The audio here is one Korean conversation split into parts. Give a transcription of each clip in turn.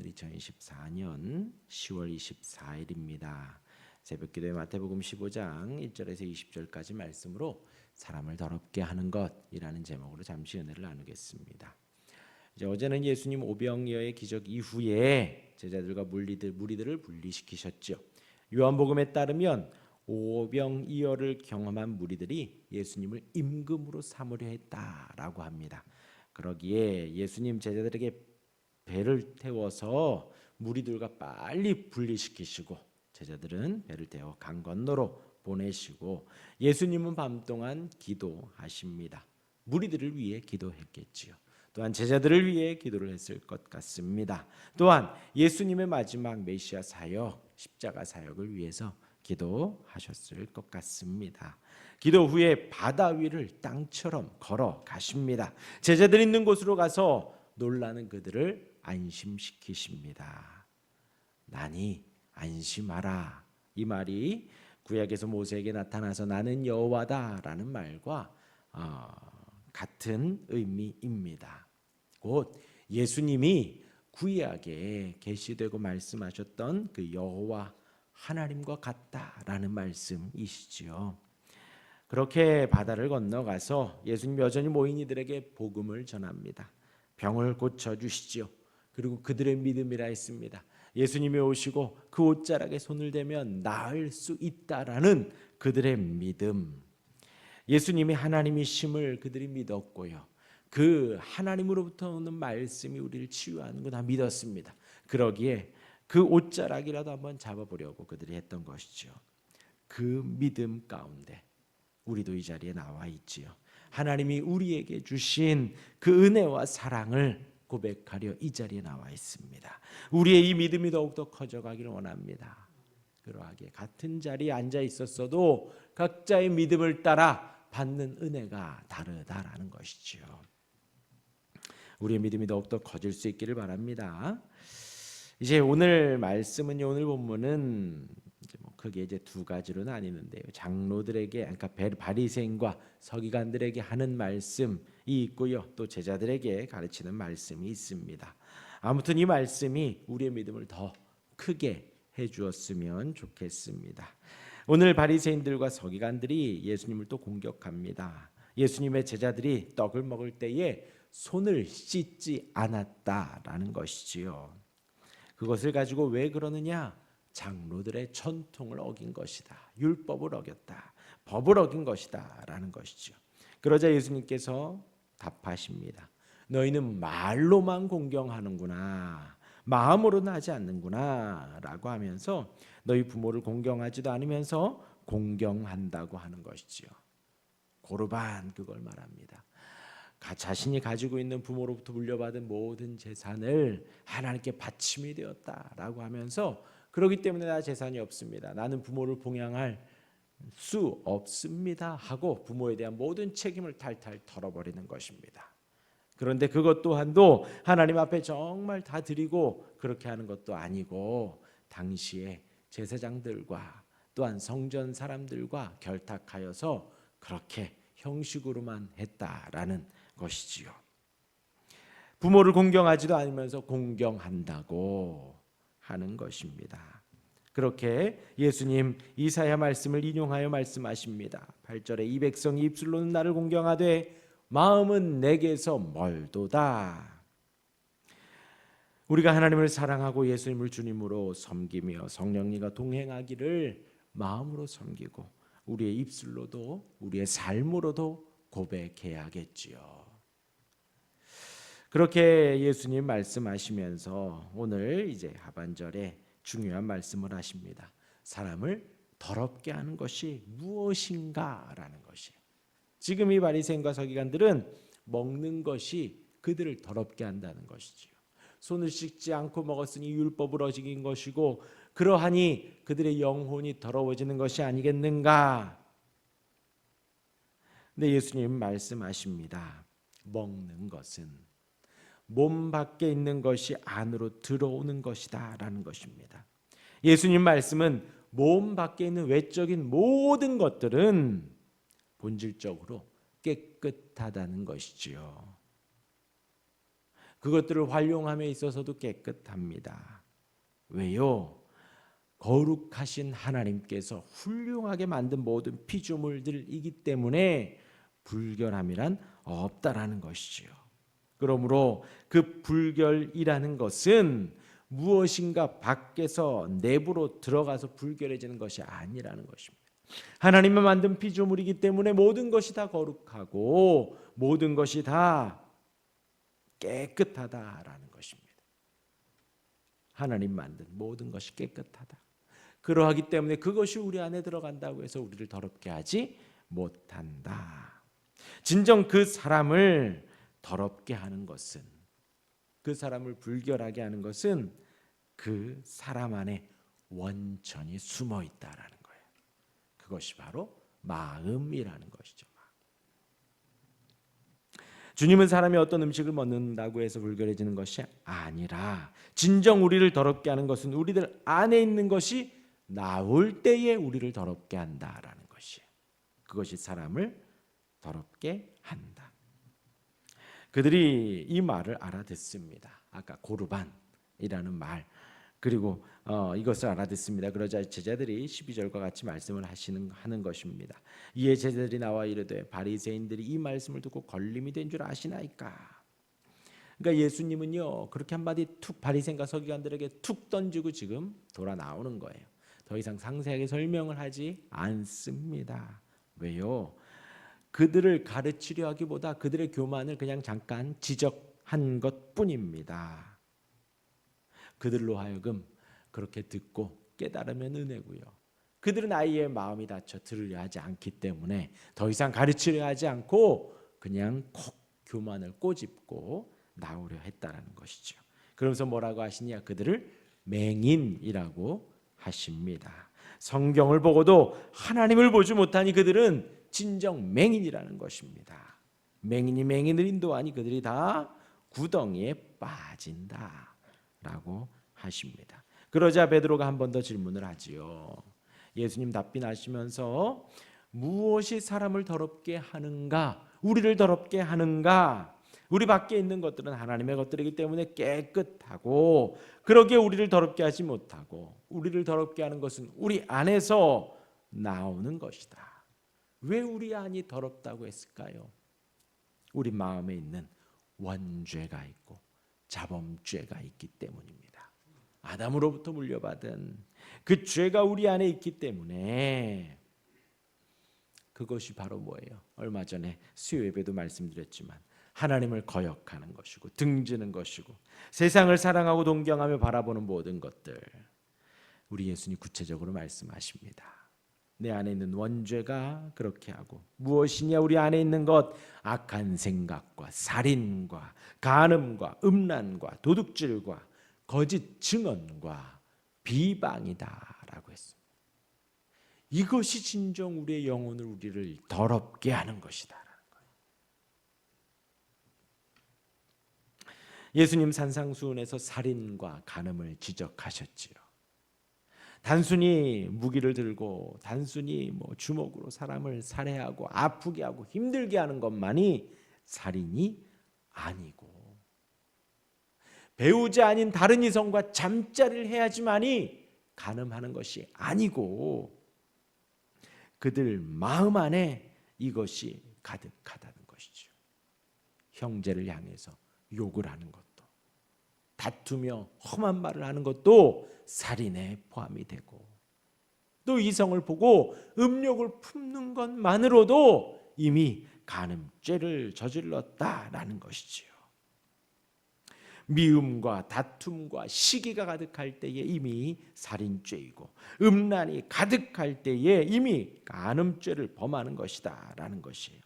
오늘 2024년 10월 24일입니다. 새벽기도의 마태복음 15장 1절에서 20절까지 말씀으로 사람을 더럽게 하는 것이라는 제목으로 잠시 은혜를 나누겠습니다. 이제 어제는 예수님 오병이어의 기적 이후에 제자들과 무리들을 분리시키셨죠. 요한복음에 따르면 오병이어를 경험한 무리들이 예수님을 임금으로 삼으려 했다라고 합니다. 그러기에 예수님 제자들에게 배를 태워서 무리들과 빨리 분리시키시고 제자들은 배를 태워 강 건너로 보내시고 예수님은 밤 동안 기도하십니다. 무리들을 위해 기도했겠지요. 또한 제자들을 위해 기도를 했을 것 같습니다. 또한 예수님의 마지막 메시아 사역, 십자가 사역을 위해서 기도하셨을 것 같습니다. 기도 후에 바다 위를 땅처럼 걸어 가십니다. 제자들 있는 곳으로 가서 놀라는 그들을 안심시키십니다. 나니 안심하라. 이 말이 구약에서 모세에게 나타나서 나는 여호와다라는 말과 같은 의미입니다. 곧 예수님이 구약에 계시되고 말씀하셨던 그 여호와 하나님과 같다라는 말씀이시지요. 그렇게 바다를 건너가서 예수님 여전히 모인 이들에게 복음을 전합니다. 병을 고쳐주시지요. 그리고 그들의 믿음이라 했습니다. 예수님이 오시고 그 옷자락에 손을 대면 나을 수 있다라는 그들의 믿음. 예수님이 하나님이심을 그들이 믿었고요. 그 하나님으로부터 오는 말씀이 우리를 치유하는 거 다 믿었습니다. 그러기에 그 옷자락이라도 한번 잡아보려고 그들이 했던 것이죠. 그 믿음 가운데 우리도 이 자리에 나와 있지요. 하나님이 우리에게 주신 그 은혜와 사랑을 고백하려 이 자리에 나와 있습니다. 우리의 이 믿음이 더욱더 커져가기를 원합니다. 그러하게 같은 자리에 앉아 있었어도 각자의 믿음을 따라 받는 은혜가 다르다라는 것이지요. 우리의 믿음이 더욱더 커질 수 있기를 바랍니다. 이제 오늘 말씀은요, 오늘 본문은 크게 이제 두 가지로 나뉘는데요. 장로들에게, 그러니까 바리새인과 서기관들에게 하는 말씀이 있고요. 또 제자들에게 가르치는 말씀이 있습니다. 아무튼 이 말씀이 우리의 믿음을 더 크게 해주었으면 좋겠습니다. 오늘 바리새인들과 서기관들이 예수님을 또 공격합니다. 예수님의 제자들이 떡을 먹을 때에 손을 씻지 않았다라는 것이지요. 그것을 가지고 왜 그러느냐? 장로들의 전통을 어긴 것이다. 율법을 어겼다. 법을 어긴 것이다 라는 것이죠. 그러자 예수님께서 답하십니다. 너희는 말로만 공경하는구나. 마음으로는 하지 않는구나 라고 하면서 너희 부모를 공경하지도 않으면서 공경한다고 하는 것이지요. 고르반 그걸 말합니다. 자신이 가지고 있는 부모로부터 물려받은 모든 재산을 하나님께 바침이 되었다라고 하면서 그렇기 때문에 나 재산이 없습니다. 나는 부모를 봉양할 수 없습니다 하고 부모에 대한 모든 책임을 탈탈 털어버리는 것입니다. 그런데 그것 또한도 하나님 앞에 정말 다 드리고 그렇게 하는 것도 아니고 당시에 제사장들과 또한 성전 사람들과 결탁하여서 그렇게 형식으로만 했다라는 것이지요. 부모를 공경하지도 않으면서 공경한다고 하는 것입니다. 그렇게 예수님 이사야 말씀을 인용하여 말씀하십니다. 8절에 이 백성이 입술로는 나를 공경하되 마음은 내게서 멀도다. 우리가 하나님을 사랑하고 예수님을 주님으로 섬기며 성령님과 동행하기를 마음으로 섬기고 우리의 입술로도 우리의 삶으로도 고백해야겠지요. 그렇게 예수님 말씀하시면서 오늘 이제 하반절에 중요한 말씀을 하십니다. 사람을 더럽게 하는 것이 무엇인가라는 것이에요. 지금 이 바리새인과 서기관들은 먹는 것이 그들을 더럽게 한다는 것이지요. 손을 씻지 않고 먹었으니 율법을 어긴 것이고 그러하니 그들의 영혼이 더러워지는 것이 아니겠는가? 근데 예수님 말씀하십니다. 먹는 것은 몸 밖에 있는 것이 안으로 들어오는 것이다 라는 것입니다. 예수님 말씀은 몸 밖에 있는 외적인 모든 것들은 본질적으로 깨끗하다는 것이지요. 그것들을 활용함에 있어서도 깨끗합니다. 왜요? 거룩하신 하나님께서 훌륭하게 만든 모든 피조물들이기 때문에 불결함이란 없다라는 것이지요. 그러므로 그 불결이라는 것은 무엇인가 밖에서 내부로 들어가서 불결해지는 것이 아니라는 것입니다. 하나님이 만든 피조물이기 때문에 모든 것이 다 거룩하고 모든 것이 다 깨끗하다라는 것입니다. 하나님 만든 모든 것이 깨끗하다. 그러하기 때문에 그것이 우리 안에 들어간다고 해서 우리를 더럽게 하지 못한다. 진정 그 사람을 더럽게 하는 것은, 그 사람을 불결하게 하는 것은 그 사람 안에 원천이 숨어 있다라는 거예요. 그것이 바로 마음이라는 것이죠. 주님은 사람이 어떤 음식을 먹는다고 해서 불결해지는 것이 아니라 진정 우리를 더럽게 하는 것은 우리들 안에 있는 것이 나올 때에 우리를 더럽게 한다라는 것이에요. 그것이 사람을 더럽게 한다. 그들이 이 말을 알아듣습니다. 아까 고르반이라는 말, 그리고 이것을 알아듣습니다. 그러자 제자들이 12절과 같이 말씀을 하는 것입니다. 이에 제자들이 나와 이르되 바리새인들이 이 말씀을 듣고 걸림이 된 줄 아시나이까. 그러니까 예수님은요 그렇게 한마디 툭 바리새인과 서기관들에게 툭 던지고 지금 돌아 나오는 거예요. 더 이상 상세하게 설명을 하지 않습니다. 왜요? 그들을 가르치려 하기보다 그들의 교만을 그냥 잠깐 지적한 것뿐입니다. 그들로 하여금 그렇게 듣고 깨달으면 은혜고요. 그들은 아이의 마음이 닫혀 들으려 하지 않기 때문에 더 이상 가르치려 하지 않고 그냥 콕 교만을 꼬집고 나오려 했다라는 것이죠. 그러면서 뭐라고 하시냐? 그들을 맹인이라고 하십니다. 성경을 보고도 하나님을 보지 못하니 그들은 진정 맹인이라는 것입니다. 맹인이 맹인을 인도하니 그들이 다 구덩이에 빠진다라고 하십니다. 그러자 베드로가 한 번 더 질문을 하지요. 예수님 답변하시면서 무엇이 사람을 더럽게 하는가? 우리를 더럽게 하는가? 우리 밖에 있는 것들은 하나님의 것들이기 때문에 깨끗하고 그러기에 우리를 더럽게 하지 못하고 우리를 더럽게 하는 것은 우리 안에서 나오는 것이다. 왜 우리 안이 더럽다고 했을까요? 우리 마음에 있는 원죄가 있고 자범죄가 있기 때문입니다. 아담으로부터 물려받은 그 죄가 우리 안에 있기 때문에 그것이 바로 뭐예요? 얼마 전에 수요 예배도 말씀드렸지만 하나님을 거역하는 것이고 등지는 것이고 세상을 사랑하고 동경하며 바라보는 모든 것들, 우리 예수님 구체적으로 말씀하십니다. 내 안에 있는 원죄가 그렇게 하고 무엇이냐? 우리 안에 있는 것, 악한 생각과 살인과 간음과 음란과 도둑질과 거짓 증언과 비방이다라고 했습니다. 이것이 진정 우리의 영혼을, 우리를 더럽게 하는 것이다. 예수님 산상수훈에서 살인과 간음을 지적하셨지요. 단순히 무기를 들고 단순히 주먹으로 사람을 살해하고 아프게 하고 힘들게 하는 것만이 살인이 아니고, 배우자 아닌 다른 이성과 잠자리를 해야지만이 간음하는 것이 아니고 그들 마음 안에 이것이 가득하다는 것이죠. 형제를 향해서 욕을 하는 것도, 다투며 험한 말을 하는 것도 살인에 포함이 되고, 또 이성을 보고 음욕을 품는 것만으로도 이미 간음죄를 저질렀다라는 것이지요. 미움과 다툼과 시기가 가득할 때에 이미 살인죄이고, 음란이 가득할 때에 이미 간음죄를 범하는 것이다라는 것이에요.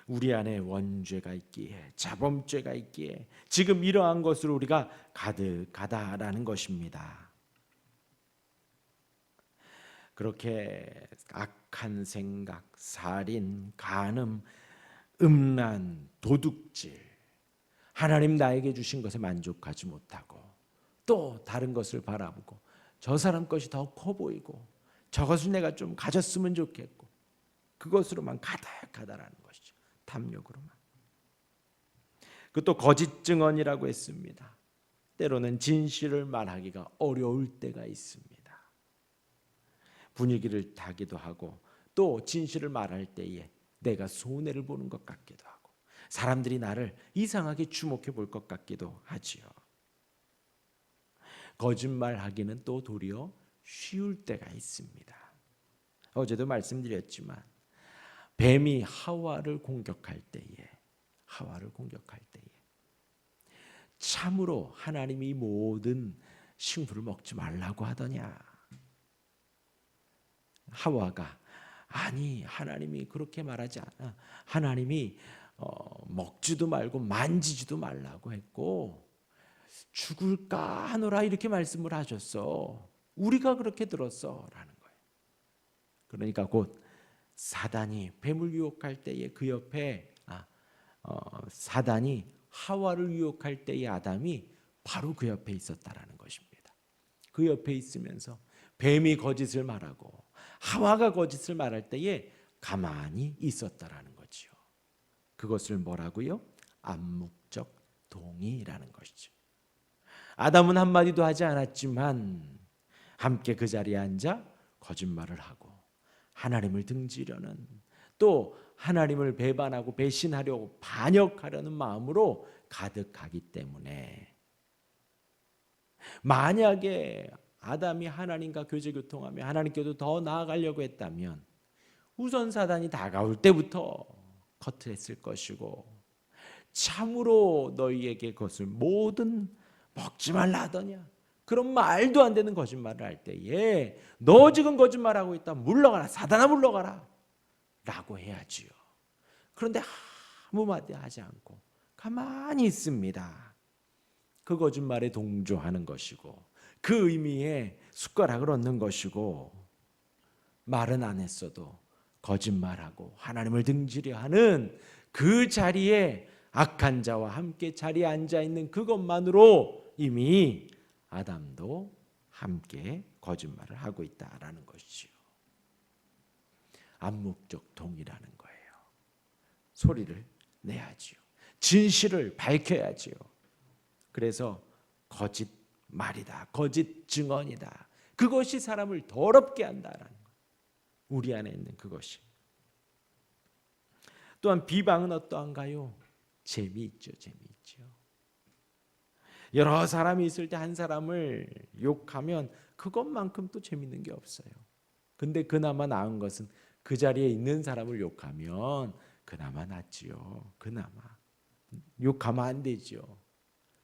우리 안에 원죄가 있기에, 자범죄가 있기에 지금 이러한 것으로 우리가 가득하다라는 것입니다. 그렇게 악한 생각, 살인, 간음, 음란, 도둑질, 하나님 나에게 주신 것에 만족하지 못하고 또 다른 것을 바라보고 저 사람 것이 더 커 보이고 저것을 내가 좀 가졌으면 좋겠고 그것으로만 가득하다라는 것이죠. 탐욕으로만. 그것도 거짓 증언이라고 했습니다. 때로는 진실을 말하기가 어려울 때가 있습니다. 분위기를 타기도 하고 또 진실을 말할 때에 내가 손해를 보는 것 같기도 하고 사람들이 나를 이상하게 주목해 볼 것 같기도 하지요. 거짓말하기는 또 도리어 쉬울 때가 있습니다. 어제도 말씀드렸지만 뱀이 하와를 공격할 때에 참으로 하나님이 모든 식물을 먹지 말라고 하더냐? 하와가 아니 하나님이 그렇게 말하지 않아. 하나님이 먹지도 말고 만지지도 말라고 했고 죽을까 하노라 이렇게 말씀을 하셨어. 우리가 그렇게 들었어 라는 거예요. 그러니까 곧 사단이 뱀을 유혹할 때에 그 옆에 사단이 하와를 유혹할 때에 아담이 바로 그 옆에 있었다라는 것입니다. 그 옆에 있으면서 뱀이 거짓을 말하고 하와가 거짓을 말할 때에 가만히 있었다라는 거지요. 그것을 뭐라고요? 암묵적 동의라는 것이죠. 아담은 한마디도 하지 않았지만 함께 그 자리에 앉아 거짓말을 하고 하나님을 등지려는 또 하나님을 배반하고 배신하려고 반역하려는 마음으로 가득하기 때문에 만약에 아담이 하나님과 교제교통하며 하나님께도 더 나아가려고 했다면 우선 사단이 다가올 때부터 커트했을 것이고 참으로 너희에게 그것을 모든 먹지 말라 하더냐 그런 말도 안 되는 거짓말을 할 때에 너 지금 거짓말하고 있다 물러가라 사단아 물러가라 라고 해야지요. 그런데 아무 말도 하지 않고 가만히 있습니다. 그 거짓말에 동조하는 것이고 그 의미에 숟가락을 얹는 것이고 말은 안 했어도 거짓말하고 하나님을 등지려 하는 그 자리에 악한 자와 함께 자리에 앉아있는 그것만으로 이미 아담도 함께 거짓말을 하고 있다라는 것이죠. 암묵적 동의라는 거예요. 소리를 내야지요. 진실을 밝혀야지요. 그래서 거짓말이다. 거짓 증언이다. 그것이 사람을 더럽게 한다라는 거예요. 우리 안에 있는 그것이. 또한 비방은 어떠한가요? 재미있죠. 여러 사람이 있을 때 한 사람을 욕하면 그것만큼 또 재밌는 게 없어요. 근데 그나마 나은 것은 그 자리에 있는 사람을 욕하면 그나마 낫지요. 그나마. 욕하면 안 되지요.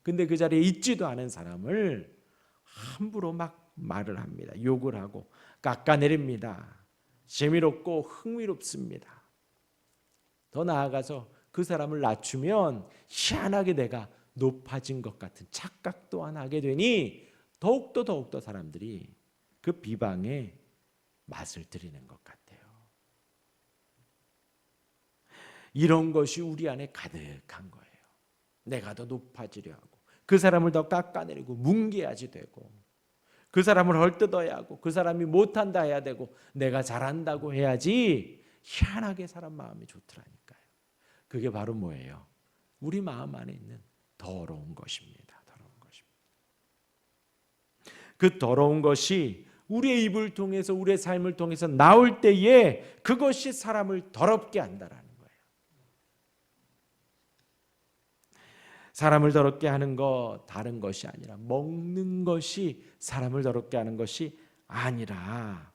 근데 그 자리에 있지도 않은 사람을 함부로 막 말을 합니다. 욕을 하고 깎아내립니다. 재미롭고 흥미롭습니다. 더 나아가서 그 사람을 낮추면 희한하게 내가 높아진 것 같은 착각 또한 하게 되니 더욱더 사람들이 그 비방에 맛을 들이는 것 같아요. 이런 것이 우리 안에 가득한 거예요. 내가 더 높아지려 하고 그 사람을 더 깎아내리고 뭉개야지 되고 그 사람을 헐뜯어야 하고 그 사람이 못한다 해야 되고 내가 잘한다고 해야지 희한하게 사람 마음이 좋더라니까요. 그게 바로 뭐예요? 우리 마음 안에 있는 더러운 것입니다. 더러운 것입니다. 그 더러운 것이 우리의 입을 통해서 우리의 삶을 통해서 나올 때에 그것이 사람을 더럽게 한다라는 거예요. 사람을 더럽게 하는 것 다른 것이 아니라 먹는 것이 사람을 더럽게 하는 것이 아니라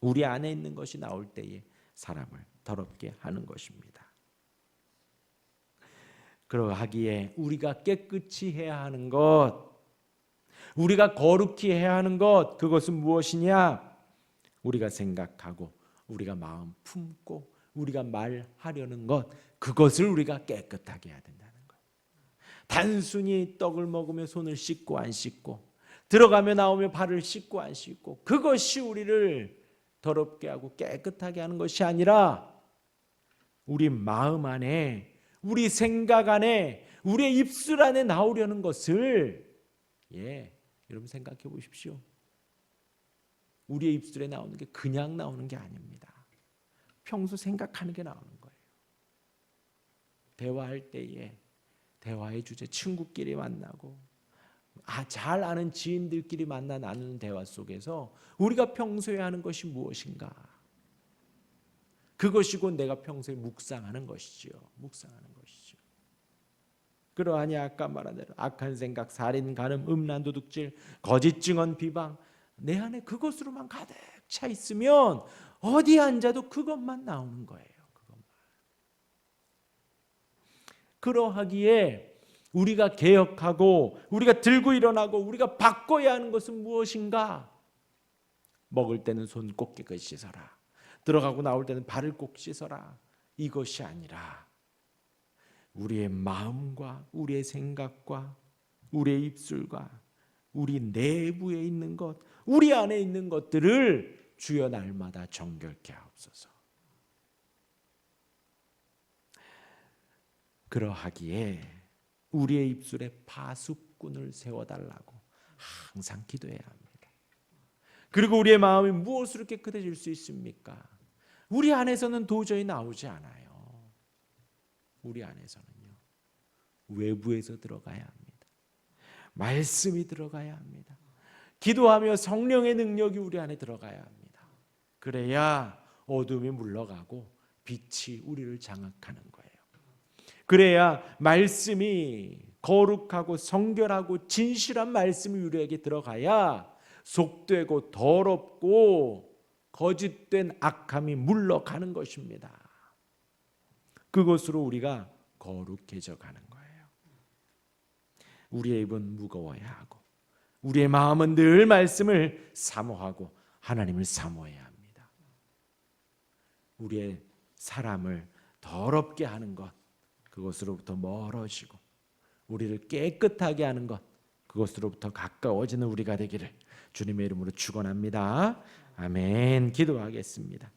우리 안에 있는 것이 나올 때에 사람을 더럽게 하는 것입니다. 그러하기에 우리가 깨끗이 해야 하는 것, 우리가 거룩히 해야 하는 것, 그것은 무엇이냐? 우리가 생각하고 우리가 마음 품고 우리가 말하려는 것, 그것을 우리가 깨끗하게 해야 된다는 거예요. 단순히 떡을 먹으며 손을 씻고 안 씻고 들어가며 나오며 발을 씻고 안 씻고 그것이 우리를 더럽게 하고 깨끗하게 하는 것이 아니라 우리 마음 안에 우리 생각 안에 우리의 입술 안에 나오려는 것을 여러분 생각해 보십시오. 우리의 입술에 나오는 게 그냥 나오는 게 아닙니다. 평소 생각하는 게 나오는 거예요. 대화할 때에 대화의 주제 친구끼리 만나고 잘 아는 지인들끼리 만나 나누는 대화 속에서 우리가 평소에 하는 것이 무엇인가? 그것이 곧 내가 평소에 묵상하는 것이지요. 묵상하는 것이죠. 그러하니 아까 말한 대로 악한 생각, 살인, 간음, 음란, 도둑질, 거짓 증언, 비방 내 안에 그것으로만 가득 차 있으면 어디 앉아도 그것만 나오는 거예요. 그것만. 그러하기에 우리가 개혁하고 우리가 들고 일어나고 우리가 바꿔야 하는 것은 무엇인가? 먹을 때는 손 꼭 깨끗이 씻어라. 들어가고 나올 때는 발을 꼭 씻어라. 이것이 아니라 우리의 마음과 우리의 생각과 우리의 입술과 우리 내부에 있는 것, 우리 안에 있는 것들을 주여 날마다 정결케 하옵소서. 그러하기에 우리의 입술에 파수꾼을 세워달라고 항상 기도해야 합니다. 그리고 우리의 마음이 무엇으로 깨끗해질 수 있습니까? 우리 안에서는 도저히 나오지 않아요. 우리 안에서는요. 외부에서 들어가야 합니다. 말씀이 들어가야 합니다. 기도하며 성령의 능력이 우리 안에 들어가야 합니다. 그래야 어둠이 물러가고 빛이 우리를 장악하는 거예요. 그래야 말씀이 거룩하고 성결하고 진실한 말씀이 우리에게 들어가야 속되고 더럽고 거짓된 악함이 물러가는 것입니다. 그것으로 우리가 거룩해져 가는 거예요. 우리의 입은 무거워야 하고 우리의 마음은 늘 말씀을 사모하고 하나님을 사모해야 합니다. 우리의 사람을 더럽게 하는 것, 그것으로부터 멀어지고 우리를 깨끗하게 하는 것, 그것으로부터 가까워지는 우리가 되기를 주님의 이름으로 축원합니다. 아멘. 기도하겠습니다.